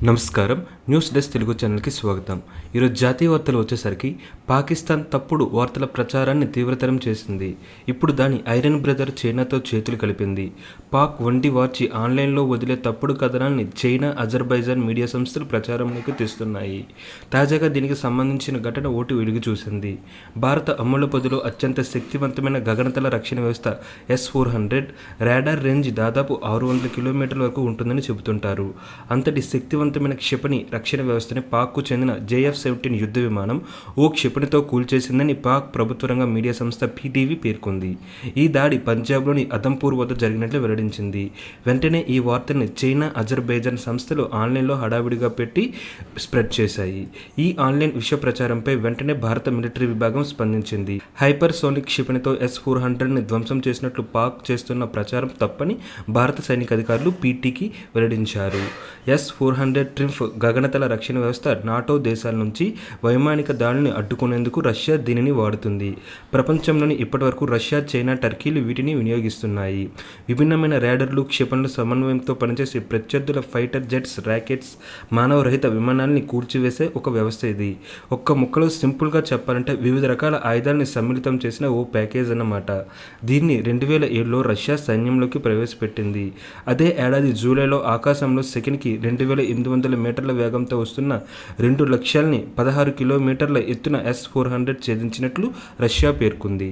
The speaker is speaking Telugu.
నమస్కారం. న్యూస్ డెస్క్ తెలుగు ఛానల్కి స్వాగతం. ఈరోజు జాతీయ వార్తలు వచ్చేసరికి పాకిస్తాన్ తప్పుడు వార్తల ప్రచారాన్ని తీవ్రతరం చేసింది. ఇప్పుడు దాని ఐరన్ బ్రదర్ చైనాతో చేతులు కలిపింది. పాక్ వండి వార్చి ఆన్లైన్లో వదిలే తప్పుడు కథనాల్ని చైనా, అజర్బైజాన్ మీడియా సంస్థలు ప్రచారంలోకి తెస్తున్నాయి. తాజాగా దీనికి సంబంధించిన ఘటన ఓటు వెలుగు చూసింది. భారత అమ్ముల పొదిలో అత్యంత శక్తివంతమైన గగనతల రక్షణ వ్యవస్థ S-400 రాడార్ రేంజ్ దాదాపు 600 కిలోమీటర్ల వరకు ఉంటుందని చెబుతుంటారు. అంతటి శక్తివంతమైన క్షిపణి రక్షణ వ్యవస్థని పాక్కు చెందిన JF-17 యుద్ధ విమానం ఓ క్షిపణితో కూల్చేసిందని పాక్ ప్రభుత్వ రంగ మీడియా సంస్థ PTV పేర్కొంది. ఈ దాడి పంజాబ్లోని అదంపూర్ వద్ద జరిగినట్లు వెల్లడించింది. వెంటనే ఈ వార్తల్ని చైనా, అజర్బైజాన్ సంస్థలు ఆన్లైన్లో హడావిడిగా పెట్టి స్ప్రెడ్ చేశాయి. ఈ ఆన్లైన్ విషయ ప్రచారంపై వెంటనే భారత మిలిటరీ విభాగం స్పందించింది. హైపర్సోనిక్ క్షిపణితో S-400ని ధ్వంసం చేసినట్లు పాక్ చేస్తున్న ప్రచారం తప్పని భారత సైనిక అధికారులు PTకి వెల్లడించారు. S-400 ట్రింఫ్ గగనతల రక్షణ వ్యవస్థ నాటో దేశాల నుంచి వైమానిక దాడుల్ని అడ్డుకునేందుకు రష్యా దీనిని వాడుతుంది. ప్రపంచంలోని ఇప్పటివరకు రష్యా, చైనా, టర్కీలు వీటిని వినియోగిస్తున్నాయి. విభిన్నమైన రేడర్లు, క్షిపణుల సమన్వయంతో పనిచేసే ప్రత్యర్థుల ఫైటర్ జెట్స్, రాకెట్స్, మానవరహిత విమానాల్ని కూల్చివేసే ఒక వ్యవస్థ ఇది. ఒక్క ముక్కలో సింపుల్గా చెప్పాలంటే వివిధ రకాల ఆయుధాలని సమ్మిళితం చేసిన ఓ ప్యాకేజ్ అన్నమాట. దీన్ని 2007లో రష్యా సైన్యంలోకి ప్రవేశపెట్టింది. అదే ఏడాది జూలైలో ఆకాశంలో సెకనుకి 2800 మీటర్ల వేగంతో వస్తున్న 2 లక్ష్యాల్ని 16 కిలోమీటర్ల ఎత్తున S-400 ఛేదించినట్లు రష్యా పేర్కొంది.